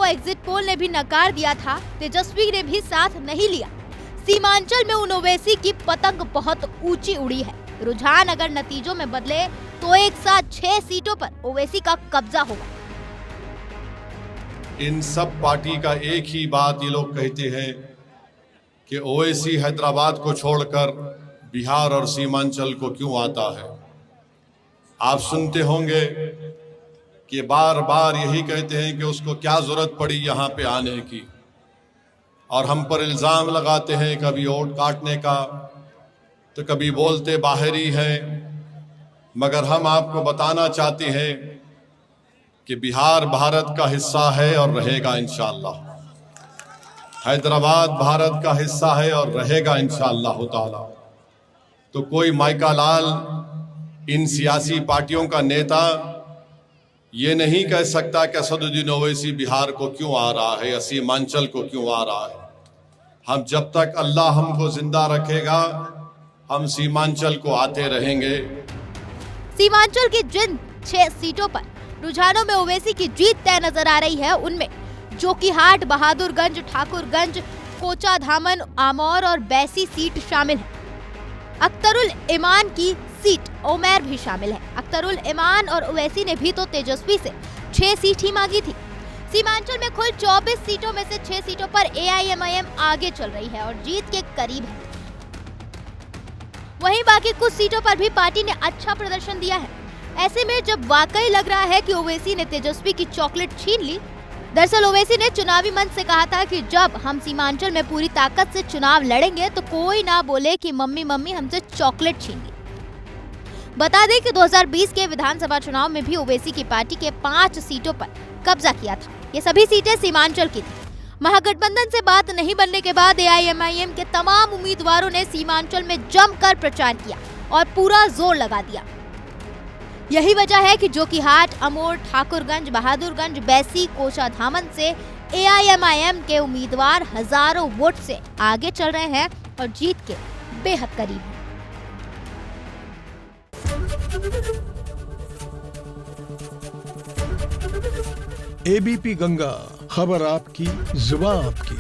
को exit poll ने भी नकार दिया था, तेजस्वी ने भी साथ नहीं लिया। सीमांचल में उन ओवैसी की पतंग बहुत ऊंची उड़ी है। रुझान अगर नतीजों में बदले तो एक साथ 6 सीटों पर ओवैसी का कब्जा होगा। इन सब पार्टी का एक ही बात ये लोग कहते हैं कि ओवैसी हैदराबाद को छोड़कर बिहार और सीमांचल को क्यों आता है। आप सुनते होंगे कि बार बार यही कहते हैं कि उसको क्या जरूरत पड़ी यहाँ पे आने की, और हम पर इल्जाम लगाते हैं कभी वोट काटने का तो कभी बोलते बाहरी है। मगर हम आपको बताना चाहते हैं कि बिहार भारत का हिस्सा है और रहेगा इंशाअल्लाह। हैदराबाद भारत का हिस्सा है और रहेगा इंशाअल्लाह ताला। तो कोई माइका लाल इन सियासी पार्टियों का नेता ये नहीं कह सकता कि असदुद्दीन ओवैसी बिहार को क्यों आ रहा है या सीमांचल को क्यों आ रहा है। हम जब तक अल्लाह हमको जिंदा रखेगा हम सीमांचल को आते रहेंगे। सीमांचल की जिन 6 सीटों पर रुझानों में ओवैसी की जीत तय नजर आ रही है, उनमें जोकीहाट, बहादुरगंज, ठाकुरगंज, कोचाधामन, आमौर और बैसी सीट शामिल है। अख्तरुल इमान की सीट ओमैर भी शामिल है। अख्तरुल इमान और ओवैसी ने भी तो तेजस्वी से 6 सीट ही मांगी थी। सीमांचल में कुल 24 सीटों में से 6 सीटों पर AIMIM आगे चल रही है और जीत के करीब है। वहीं बाकी कुछ सीटों पर भी पार्टी ने अच्छा प्रदर्शन दिया है। ऐसे में जब वाकई लग रहा है कि ओवैसी ने तेजस्वी की चॉकलेट छीन ली। दरअसल ओवैसी ने चुनावी मंच से कहा था कि जब हम सीमांचल में पूरी ताकत से चुनाव लड़ेंगे तो कोई ना बोले कि मम्मी मम्मी हमसे चॉकलेट छीन ली। बता दें कि 2020 के विधानसभा चुनाव में भी ओवैसी की पार्टी के 5 सीटों पर कब्जा किया था। ये सभी सीटें सीमांचल की थी। महागठबंधन से बात नहीं बनने के बाद AIMIM के तमाम उम्मीदवारों ने सीमांचल में जमकर प्रचार किया और पूरा जोर लगा दिया। यही वजह है कि जोकीहाट, अमोर, ठाकुरगंज, बहादुरगंज, बैसी, कोचाधामन से AIMIM के उम्मीदवार हजारों वोट से आगे चल रहे हैं और जीत के बेहद करीब हैं। ABP गंगा, खबर आपकी, जुबान आपकी।